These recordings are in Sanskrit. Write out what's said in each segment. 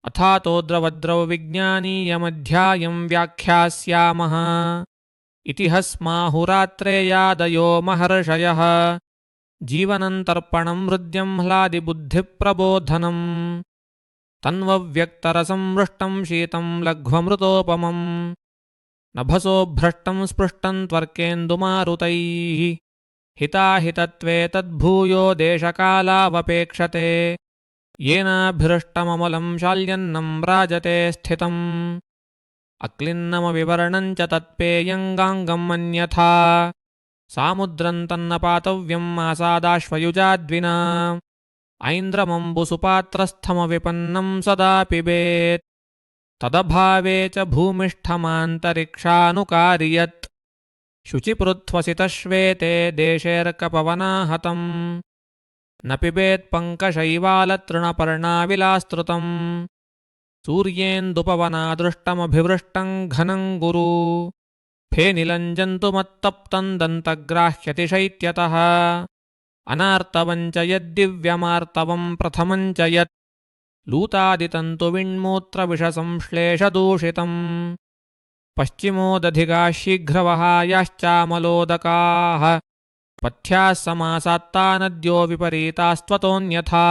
अथातो द्रवद्रवविज्ञानीयमध्यायं व्याख्यास्यामः। इति हस्माहुरात्रेयादयो महर्षयः जीवनन्तर्पणं हृद्यं ह्लादिबुद्धिप्रबोधनम् तन्वव्यक्तरसं मृष्टं शीतं लघ्वमृतोपमम् नभसो भ्रष्टं स्पृष्टं त्वर्केन्दुमारुतैः हिताहितत्वे तद्भूयो देशकालावपेक्षते येनाभिरष्टममलं शाल्यन्नं राजते स्थितम् अक्लिन्नमविवर्णं च तत्पेयङ्गाङ्गम् अन्यथा सामुद्रं तन्न पातव्यम् आसादाश्वयुजाद्विना ऐन्द्रमम्बुसुपात्रस्थमविपन्नं सदा पिबेत् तदभावे च भूमिष्ठमान्तरिक्षानुकार्यत् शुचिपृथ्वसितश्वेते देशेऽर्कपवनाहतम् न पिबेत्पङ्कशैवालतृणपर्णाविलास्तृतम् सूर्येन्दुपवनादृष्टमभिवृष्टं घनं गुरु फेनिलञ्जन्तुमत्तप्तं दन्तग्राह्यतिशैत्यतः अनार्तवं च यद्दिव्यमार्तवं प्रथमं च यत् लूतादितन्तुविण्मूत्रविषसंश्लेषदूषितम् पश्चिमोदधिगाः शीघ्रवहायाश्चामलोदकाः पथ्याः समासात्ता नद्यो विपरीतास्त्वतोऽन्यथा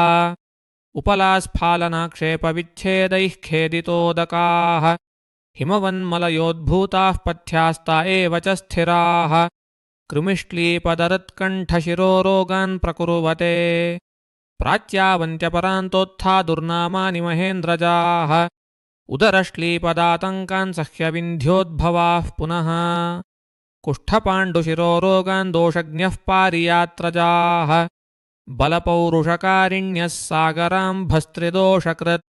उपलास्फालनाक्षेपविच्छेदैः खेदितोदकाः हिमवन्मलयोद्भूताः पथ्यास्ता एव च स्थिराः कृमिश्लीपदरुत्कण्ठशिरोरोगान् प्रकुर्वते प्राच्यावन्त्यपरान्तोत्था दुर्नामानि महेन्द्रजाः उदरश्लीपदातङ्कान् सह्यविन्ध्योद्भवाः पुनः कुष्ठपाण्डुशिरोरोगान् दोषज्ञः पारियात्रजाः बलपौरुषकारिण्यः सागराम्भस्त्रिदोषकृत्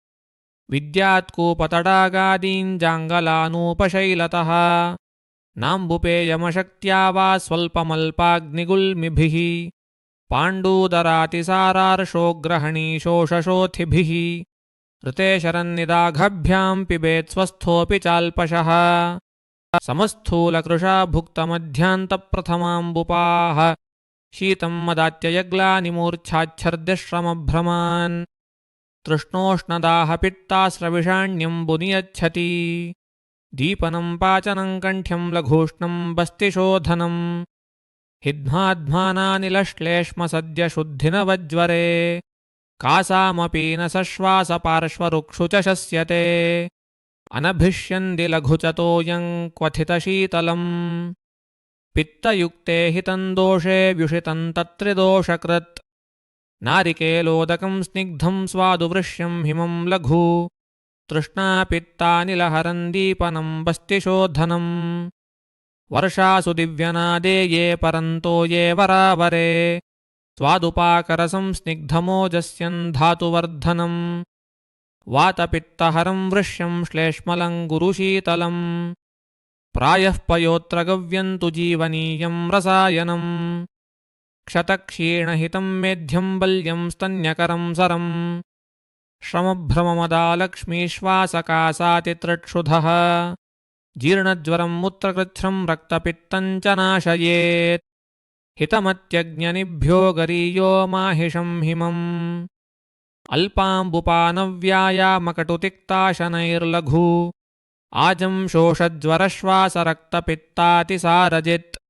विद्यात्कूपतडागादीञ्जाङ्गलानूपशैलतः नाम्बुपेयमशक्त्या वा स्वल्पमल्पाग्निगुल्मिभिः पाण्डूदरातिसारार्षोग्रहणीशोषशोथिभिः ऋते शरन्निदाघभ्यां पिबेत् स्वस्थोऽपि चाल्पशः समस्थूलकृशा भुक्तमध्यान्तप्रथमाम्बुपाः शीतं मदात्ययग्लानिमूर्च्छाच्छर्दिश्रमभ्रमान् तृष्णोष्णदाहपित्तास्रविषाण्यम्बुनियच्छति दीपनं पाचनं कण्ठ्यं लघूष्णं बस्तिशोधनम् हिध्माध्मानानिलश्लेष्मसद्यशुद्धिनवज्वरे कासामपि न सश्वासपार्श्वरुक्षु च शस्यते अनभिष्यन्ति लघुचतोऽयं क्वथितशीतलम् पित्तयुक्ते हितं दोषे व्युषितं तत्त्रिदोषकृत् नारिकेलोदकं स्निग्धं स्वादुवृष्यं हिमं लघु तृष्णापित्तानिलहरं दीपनं बस्तिशोधनम् वर्षासु दिव्यनादे ये परन्तो ये वरावरे स्वादुपाकरसं स्निग्धमोजस्यं धातुवर्धनम् वातपित्तहरं वृष्यं श्लेष्मलं गुरुशीतलम् प्रायः पयोऽत्र गव्यन्तु जीवनीयं रसायनम् क्षतक्षीणहितं मेध्यं बल्यं स्तन्यकरं सरम् श्रमभ्रममदालक्ष्मीश्वासकासातितृक्षुधः जीर्णज्वरं मूत्रकृच्छ्रं रक्तपित्तं च नाशयेत् हितमत्यज्ञनिभ्यो गरीयो माहिषं हिमम् अल्पाम्बुपानव्यायामकटुतिक्ताशनैर्लघु आजं शोषज्वरश्वासरक्तपित्तातिसारजित्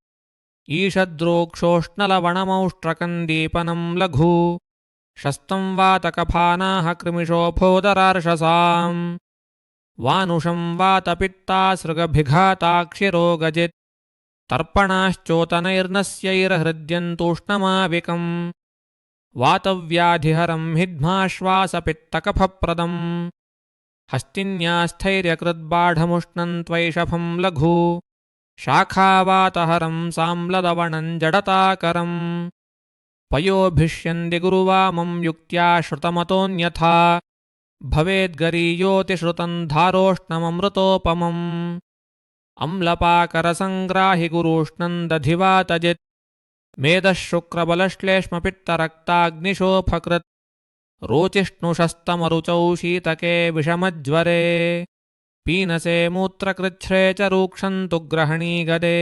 ईषद्रोक्षोष्णलवणमौष्ट्रकन्दीपनं लघु शस्तं वातकफानाः कृमिशोफोदरार्षसाम् वानुषं वातपित्तासृगभिघाताक्षिरोगजित् तर्पणाश्चोतनैर्नस्यैर्हृद्यन्तूष्णमाविकम् वातव्याधिहरं हिध्माश्वासपित्तकफप्रदम् हस्तिन्यास्थैर्यकृद्बाढमुष्णं त्वैषभं लघु शाखावातहरं साम्लदवणं जडताकरम् पयोभिष्यन्ति गुरुवामं युक्त्या श्रुतमतोऽन्यथा भवेद्गरीयोतिश्रुतं धारोष्णममृतोपमम् अम्लपाकरसङ्ग्राहि गुरूष्णं दधिवातजित् मेदः शुक्रबलश्लेष्मपित्तरक्ताग्निशोफकृत् रोचिष्णुषस्तमरुचौ शीतके विषमज्वरे पीनसे मूत्रकृच्छ्रे च रूक्षन्तु ग्रहणीगदे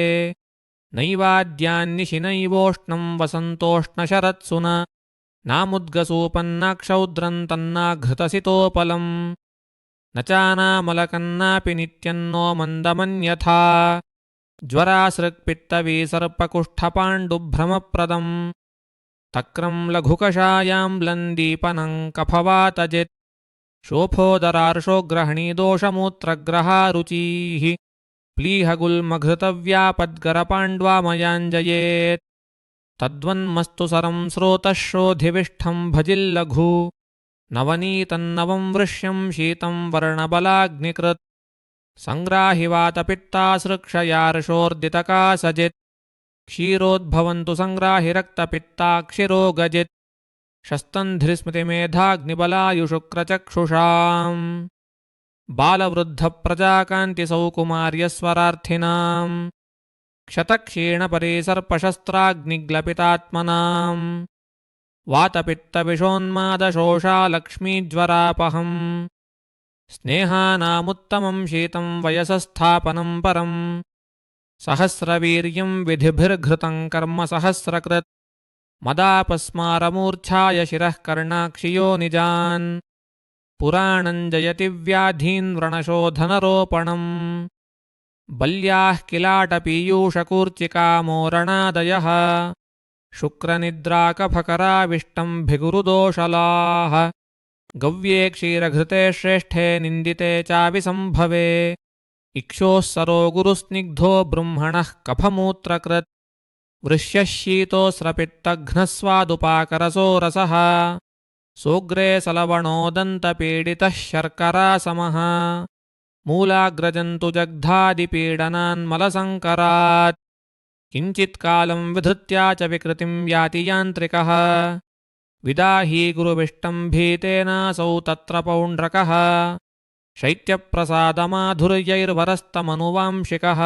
नैवाद्यान्निशि नैवोष्णं वसन्तोष्णशरत्सु न नामुद्गसूपन्नाक्षौद्रं तन्नाघृतसितोपलम् न चानामलकन्नापि नित्यन्नो मन्दमन्यथा ज्वरासृक्पित्तविसर्पकुष्ठपाण्डुभ्रमप्रदम् तक्रं लघुकषायाम्लन्दीपनं कफवातजित् शोफोदरार्षोग्रहणीदोषमूत्रग्रहारुचिः प्लीहगुल्मघृतव्यापद्गरपाण्ड्वामयाञ्जयेत् तद्वन्मस्तु सरं स्रोतः शोधिविष्ठं भजिल्लघु नवनीतन्नवं वृष्यं शीतं वर्णबलाग्निकृत् सङ्ग्राहि वातपित्तासृक्षयार्षोर्दितकासजित् क्षीरोद्भवन्तु सङ्ग्राहि रक्तपित्ताक्षिरो गजित् शस्तन्ध्रिस्मृतिमेधाग्निबलायुशुक्रचक्षुषाम् बालवृद्धप्रजाकान्तिसौकुमार्यस्वरार्थिनाम् क्षतक्षीणपरिसर्पशस्त्राग्निग्लपितात्मनाम् वातपित्तविषोन्मादशोषालक्ष्मीज्वरापहम् स्नेहानामुत्तमं शीतं वयसस्थापनं परम् सहस्रवीर्यं विधिभिर्घृतं कर्म सहस्रकृत् मदापस्मारमूर्च्छाय शिरः कर्णाक्षियो निजान् पुराणं जयति व्याधीन् व्रणशोधनरोपणम् बल्याः किलाटपीयूषकूर्चिकामोरणादयः शुक्रनिद्राकफकराविष्टं भिगुरुदोषलाः गव्ये क्षीरघृते श्रेष्ठे निन्दिते चाविसम्भवे इक्षोः सरो गुरुस्निग्धो ब्रह्मणः कफमूत्रकृत् वृष्यः शीतोऽस्रपित्तघ्नस्वादुपाकरसो रसः सोऽग्रे सलवणोदन्तपीडितः शर्करासमः मूलाग्रजन्तु जग्धादिपीडनान्मलसङ्करात् किञ्चित्कालं विधृत्या च विकृतिं याति यान्त्रिकः विदाही गुरुविष्टं भीतेनासौ तत्र पौण्ड्रकः शैत्यप्रसादमाधुर्यैर्वरस्तमनुवांशिकः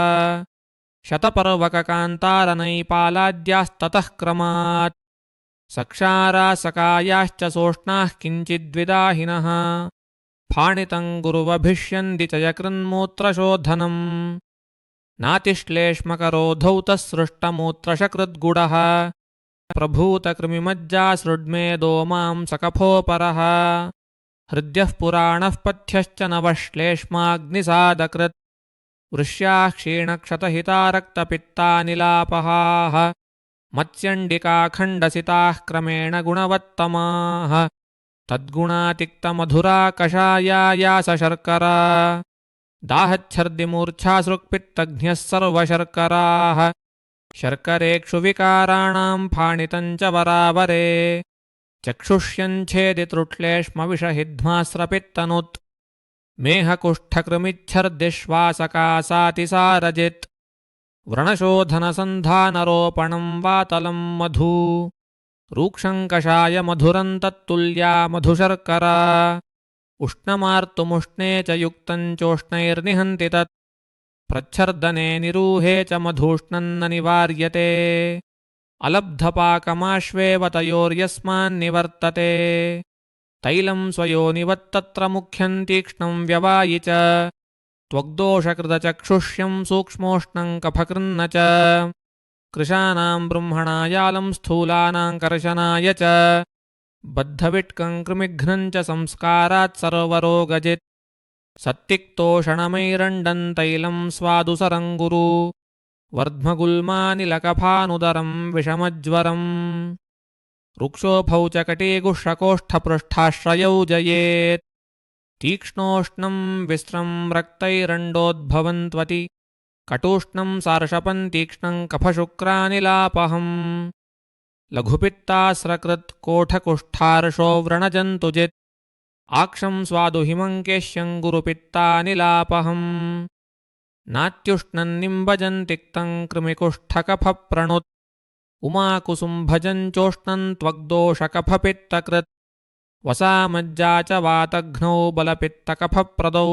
शतपर्वककान्तारनैपालाद्यास्ततः क्रमात् सक्षारासकायाश्च सोष्णाः किञ्चिद्विदाहिनः फाणितं गुरुवभिष्यन्ति च यकृन्मूत्रशोधनम् नातिश्लेष्मकरोधौतः सृष्टमूत्रशकृद्गुडः प्रभूतकृमिमज्जासृड्मेदो मांसकफोपरः हृद्यः पुराणः पथ्यश्च नवश्लेष्माग्निसादकृत् वृष्याः क्षीणक्षतहिता रक्तपित्तानिलापहाः मत्स्यण्डिकाखण्डसिताः क्रमेण गुणवत्तमाः तद्गुणातिक्तमधुरा कषायायासशर्करा दाहच्छर्दिमूर्च्छासृक्पित्तघ्न्यः सर्वशर्कराः शर्करेक्षुविकाराणां फाणितं च वरावरे चक्षुष्यञ्छेदितृट्लेष्मविषहिध्मास्रपित्तनुत् मेहकुष्ठकृमिच्छर्दिश्वासकासातिसारजित् व्रणशोधनसन्धानरोपणं वातलं मधु रूक्षं कषायमधुरं तत्तुल्या मधुशर्करा उष्णमार्तुमुष्णे च युक्तं चोष्णैर्निहन्ति तत् प्रच्छर्दने निरूहे च मधूष्णन्न निवार्यते अलब्धपाकमाश्वेव तयोर्यस्मान्निवर्तते तैलं स्वयोनिवत्तत्र मुख्यं तीक्ष्णं व्यवायि च त्वग्दोषकृतचक्षुष्यं सूक्ष्मोष्णं कफकृन्न च कृशानां ब्रह्मणायालं स्थूलानां कर्शनाय च बद्धविट्कं कृमिघ्नं च संस्कारात् सर्वरोगजित् सत्तिक्तोषणमैरण्डं तैलं स्वादुसरं गुरु वर्ध्मगुल्मानिलकफानुदरं विषमज्वरम् रुक्षोभौ च कटीगुष्षकोष्ठपृष्ठाश्रयौ जयेत् तीक्ष्णोष्णं विस्रं रक्तैरण्डोद्भवन्त्वति कटूष्णं सार्षपं तीक्ष्णं कफशुक्रानिलापहम् लघुपित्तास्रकृत् कोठकुष्ठार्षो व्रणजन्तुजित् आक्षं स्वादुहिमं केश्यं गुरुपित्तानिलापहम् नात्युष्णं निम्बजं तिक्तं कृमिकुष्ठकफप्रणुत् उमाकुसुम्भजं चोष्णं त्वग्दोषकफपित्तकृत् वसामज्जा च वातघ्नौ बलपित्तकफप्रदौ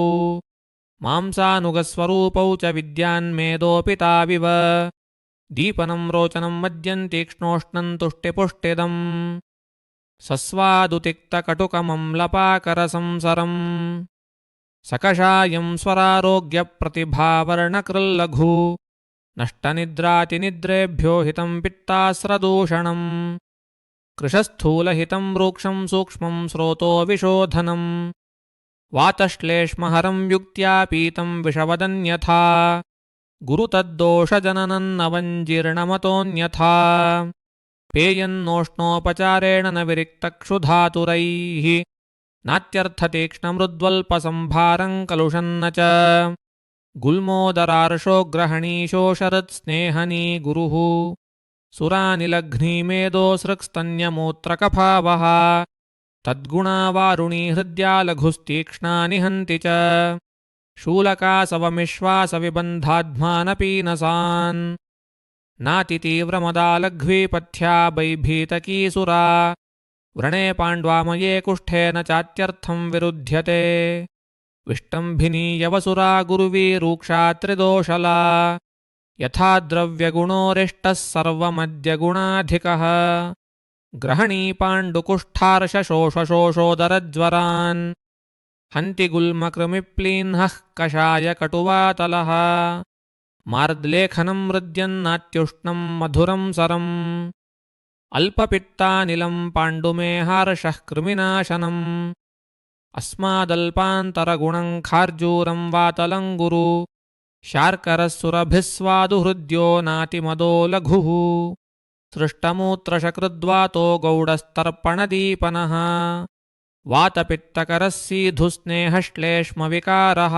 मांसानुगस्वरूपौ च विद्यान्मेदोऽपि ताविव दीपनं रोचनं मद्यं तीक्ष्णोष्णं तुष्टिपुष्टिदम् सस्वादुतिक्तकटुकमम्लपाकरसंसरम् सकषायं स्वरारोग्यप्रतिभावर्णकृल्लघु नष्टनिद्रातिनिद्रेभ्यो हितं पित्तास्रदूषणम् कृशस्थूलहितं रूक्षं सूक्ष्मं स्रोतो विशोधनम् वातश्लेष्महरं युक्त्या पीतं विषवदन्यथा गुरुतद्दोषजननन्नवञ्जीर्णमतोऽन्यथा पेयन्नोष्णोपचारेण न विरिक्तक्षुधातुरैः नात्यर्थतीक्ष्णमृद्वल्पसंभारं कलुषन्न च गुल्मोदरार्षो ग्रहणीशो शरत्स्नेहनी गुरुः सुरानिलघ्नीमेदोऽसृक्स्तन्यमूत्रकफावः तद्गुणावारुणी हृद्या लघुस्तीक्ष्णा निहन्ति च शूलकासवमिश्वासविबन्धाध्मानपीनसान् नातितीव्रमदालघ्वीपथ्या बैभीतकीसुरा व्रणे पाण्ड्वामये कुष्ठेन चात्यर्थं विरुध्यते विष्टम्भिनीयवसुरा गुरुवीरूक्षा त्रिदोषला यथा द्रव्यगुणोरिष्टः सर्वमद्यगुणाधिकः ग्रहणी पाण्डुकुष्ठार्षशोषशोषोदरज्वरान् हन्ति गुल्मकृमिप्लीन्हः कषायकटुवातलः मार्द्लेखनं मृद्यन्नात्युष्णं मधुरं सरम् अल्पपित्तानिलं पाण्डुमेहार्षः कृमिनाशनम् अस्मादल्पान्तरगुणं खार्जूरं वातलं गुरु शार्करः सुरभिस्वादुहृद्यो नातिमदो लघुः सृष्टमूत्रशकृद्वातो गौडस्तर्पणदीपनः वातपित्तकरः सीधुस्नेहश्लेष्मविकारः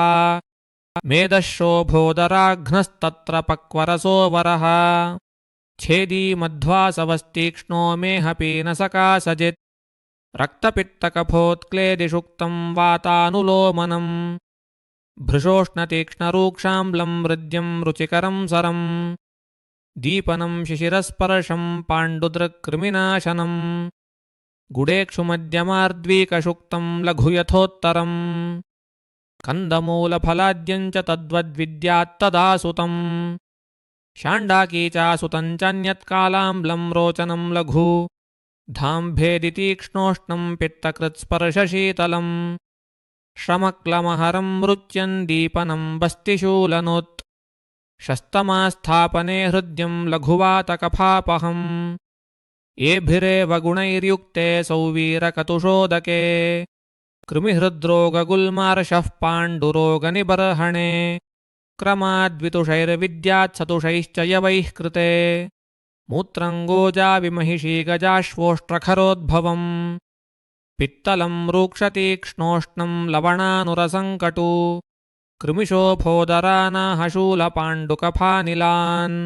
मेदशोभोदराघ्नस्तत्र पक्वरसोवरः छेदी मध्वासवस्तीक्ष्णो मेहपीनसकासजित् रक्तपित्तकफोत्क्लेदिषुक्तं वातानुलोमनम् भृशोष्णतीक्ष्णरूक्षाम्लं मृद्यं रुचिकरं सरम् दीपनं शिशिरस्पर्शं पाण्डुदृक्कृमिनाशनम् गुडेक्षुमध्यमार्द्वीकशुक्तं लघुयथोत्तरम् कन्दमूलफलाद्यं च तद्वद्विद्यात्तदासुतम् शाण्डाकी चासुतं चान्यत्कालाम्लं रोचनं लघु धाम्भेदितीक्ष्णोष्णं पित्तकृत्स्पर्शशीतलम् श्रमक्लमहरं मृत्यं दीपनं बस्तिशूलनोत् शस्तमास्थापने हृद्यं लघुवातकफापहम् येभिरेव गुणैर्युक्ते सौवीरकतुषोदके कृमिहृद्रोगगुल्मार्षः पाण्डुरोगनिबर्हणे क्रमाद्वितुषैर्विद्यात्सतुषैश्च यवैः कृते मूत्रङ्गोजाविमहिषी गजाश्वोष्ट्रखरोद्भवम् पित्तलं रूक्षतीक्ष्णोष्णं लवणानुरसङ्कटु कृमिशोफोदरानाहशूलपाण्डुकफानिलान्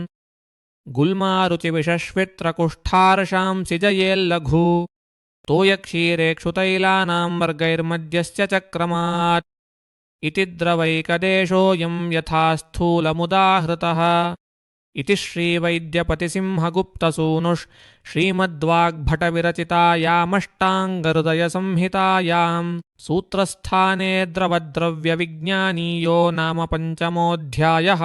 गुल्मारुचिविषश्वित्रकुष्ठार्षांसि जयेल्लघु तोयक्षीरेक्षुतैलानां वर्गैर्मध्यस्य चक्रमात् इति द्रवैकदेशोऽयं यथा स्थूलमुदाहृतः इति श्रीवैद्यपतिसिंहगुप्तसूनुः श्रीमद्वाग्भटविरचितायामष्टाङ्गहृदयसंहितायां सूत्रस्थाने द्रवद्रव्यविज्ञानीयो नाम पञ्चमोऽध्यायः।